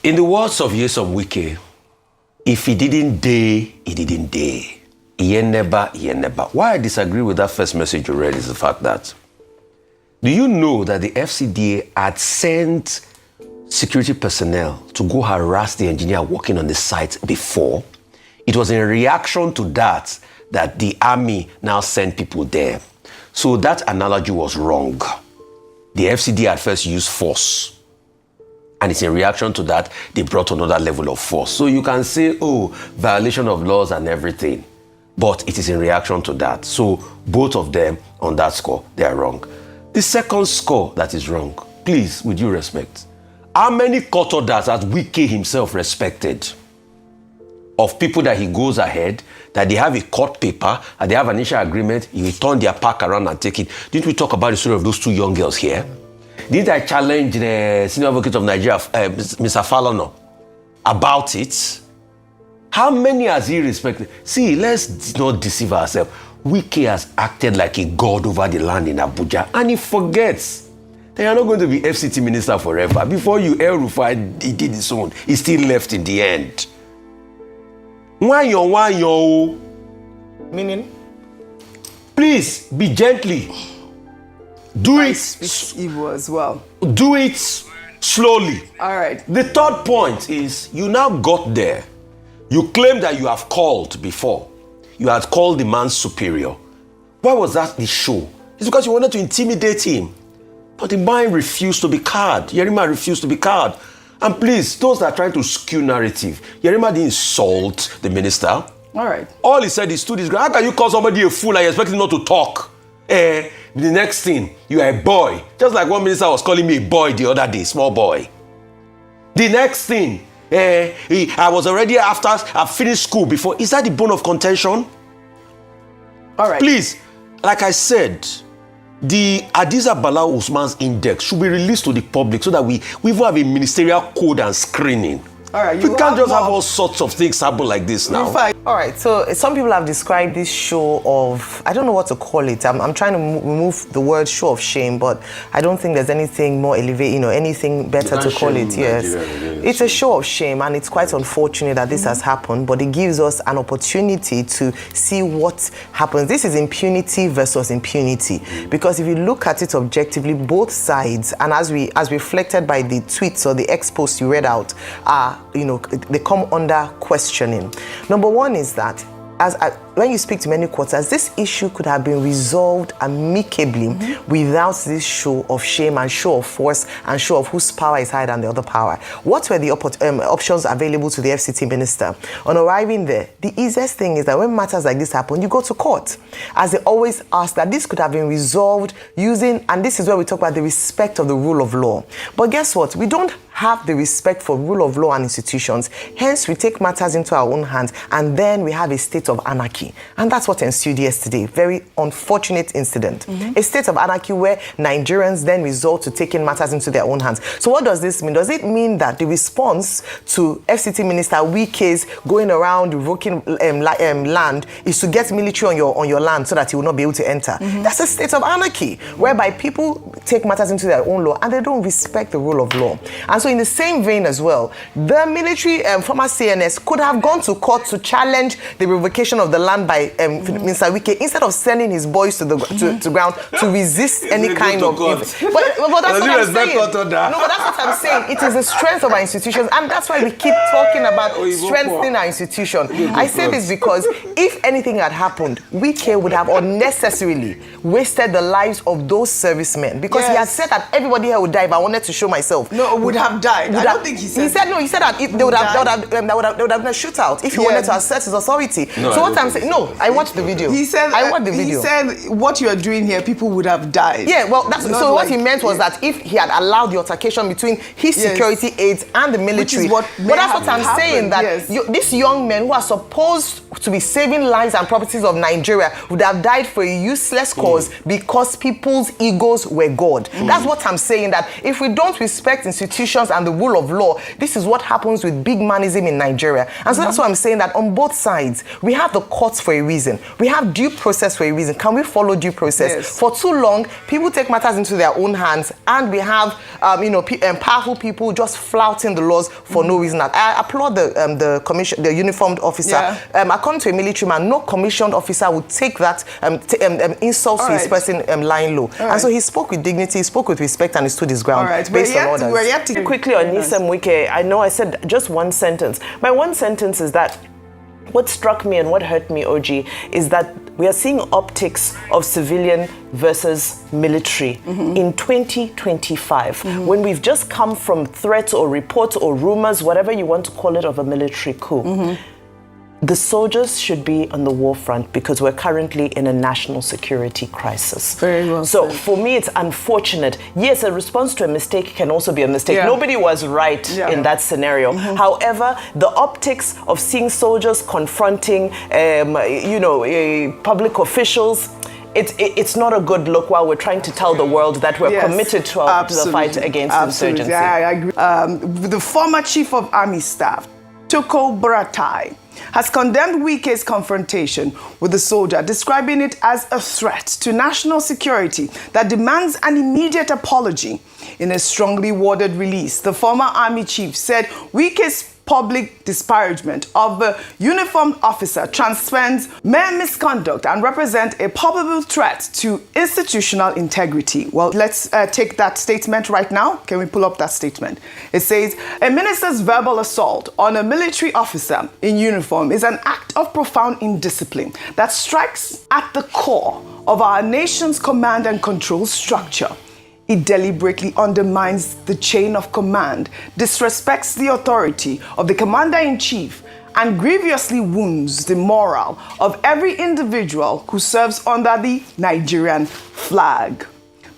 In the words of Yesom Wiki, if he didn't day, he didn't day. He never. Why I disagree with that first message you read is the fact that, do you know that the FCDA had sent security personnel to go harass the engineer working on the site before? It was in reaction to that the army now sent people there. So that analogy was wrong. The FCDA at first used force. And it's in reaction to that, they brought another level of force. So you can say, oh, violation of laws and everything. But it is in reaction to that. So both of them on that score, they are wrong. The second score that is wrong, please, with due respect, how many court orders has Wike himself respected of people that he goes ahead, that they have a court paper, and they have an initial agreement, he will turn their pack around and take it? Didn't we talk about the story of those two young girls here? Didn't I challenge the senior advocate of Nigeria, Mr. Falono, about it? How many has he respected? See, let's not deceive ourselves. Wike has acted like a god over the land in Abuja, and he forgets that you're not going to be FCT minister forever. Before you, Rufai, he did his own. He still left in the end. Why yo? Meaning? Please, be gently. Do it. Speak evil as well. Do it slowly. All right. The third point is, you now got there. You claim that you have called before. You had called the man superior. Why was that the show? It's because you wanted to intimidate him. But the man refused to be cowed. Yerima refused to be cowed. And please, those that are trying to skew narrative, Yerima didn't insult the minister. All right. All he said is, stood his ground. How can you call somebody a fool and you expect him not to talk? The next thing, you are a boy. Just like one minister was calling me a boy the other day, small boy. The next thing, I was already after I finished school before. Is that the bone of contention? All right. Please, like I said, the Hadiza Bala Usman's index should be released to the public so that we even have a ministerial code and screening. All right. We can't just have all sorts of things happen like this now. Rufai. All right. So some people have described this show of, I don't know what to call it. I'm trying to remove the word show of shame, but I don't think there's anything more elevated, anything better to call it. Yes. It's a show of shame, and it's quite unfortunate that this has happened, but it gives us an opportunity to see what happens. This is impunity versus impunity, because if you look at it objectively, both sides, and as reflected by the tweets or the ex-posts you read out, are, they come under questioning. Number one is that when you speak to many quarters, this issue could have been resolved amicably without this show of shame and show of force and show of whose power is higher than the other power. What were the options available to the FCT minister? On arriving there, the easiest thing is that when matters like this happen, you go to court. As they always ask, that this could have been resolved using, and this is where we talk about the respect of the rule of law. But guess what? We don't have the respect for rule of law and institutions. Hence, we take matters into our own hands, and then we have a state of anarchy. And that's what ensued yesterday. Very unfortunate incident. A state of anarchy where Nigerians then resort to taking matters into their own hands. So what does this mean? Does it mean that the response to FCT Minister Wike's going around revoking land is to get military on your land so that he will not be able to enter? That's a state of anarchy, whereby people take matters into their own law and they don't respect the rule of law. And so in the same vein as well, the military, former CNS, could have gone to court to challenge the revocation of the land by Mr. Wike, instead of sending his boys to the ground to resist any kind of... But that's what I'm saying. No, but that's what I'm saying. It is the strength of our institutions, and that's why we keep talking about strengthening our institution. I say this because if anything had happened, Wike would have unnecessarily wasted the lives of those servicemen, because he had said that everybody here would die if I wanted to show myself. No, would have died. I don't think he said. He said no. He said that they would have been a shootout if he wanted to assert his authority. So what I'm saying, no, I watched the video. He said I watched the video. He said what you are doing here, people would have died. Yeah, well, that's so. What he meant was that if he had allowed the altercation between his security aides and the military, but that's what I'm saying. That these young men who are supposed to be saving lives and properties of Nigeria would have died for a useless cause because people's egos were God. That's what I'm saying. That if we don't respect institutions institutions and the rule of law, this is what happens with big manism in Nigeria. And so that's why I'm saying that on both sides, we have the courts for a reason. We have due process for a reason. Can we follow due process? Yes. For too long, people take matters into their own hands, and we have, powerful people just flouting the laws for no reason. I applaud the commission, the uniformed officer. Yeah. According to a military man, no commissioned officer would take that insult to his person lying low. And so he spoke with dignity, he spoke with respect, and he stood his ground based on orders. We're yet to Quickly on Nyesom Wike, I know I said just one sentence. My one sentence is that what struck me and what hurt me, OG, is that we are seeing optics of civilian versus military in 2025, when we've just come from threats or reports or rumors, whatever you want to call it, of a military coup. The soldiers should be on the war front because we're currently in a national security crisis. Very well So said. for me, it's unfortunate. Yes, a response to a mistake can also be a mistake. Yeah. Nobody was right in that scenario. However, the optics of seeing soldiers confronting, public officials, it's not a good look while we're trying to tell the world that we're committed to the fight against insurgency. Yeah, I agree. The former Chief of Army Staff, Buratai, has condemned Wike's confrontation with the soldier, describing it as a threat to national security that demands an immediate apology. In a strongly worded release, the former army chief said Wike's public disparagement of the uniformed officer transcends mere misconduct and represent a probable threat to institutional integrity. Well, let's take that statement right now. Can we pull up that statement? It says, a minister's verbal assault on a military officer in uniform is an act of profound indiscipline that strikes at the core of our nation's command and control structure. It deliberately undermines the chain of command, disrespects the authority of the commander-in-chief, and grievously wounds the morale of every individual who serves under the Nigerian flag.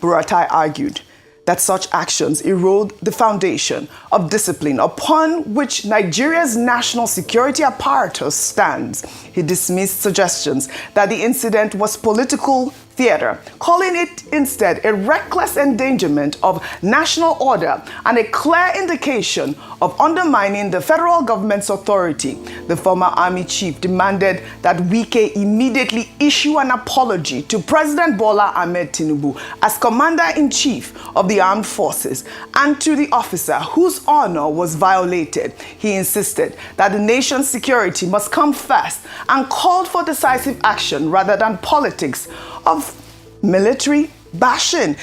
Buratai argued that such actions erode the foundation of discipline upon which Nigeria's national security apparatus stands. He dismissed suggestions that the incident was political theater, calling it instead a reckless endangerment of national order and a clear indication of undermining the federal government's authority. The former army chief demanded that Wike immediately issue an apology to President Bola Ahmed Tinubu as commander-in-chief of the armed forces and to the officer whose honor was violated. He insisted that the nation's security must come first and called for decisive action rather than politics of military bashing.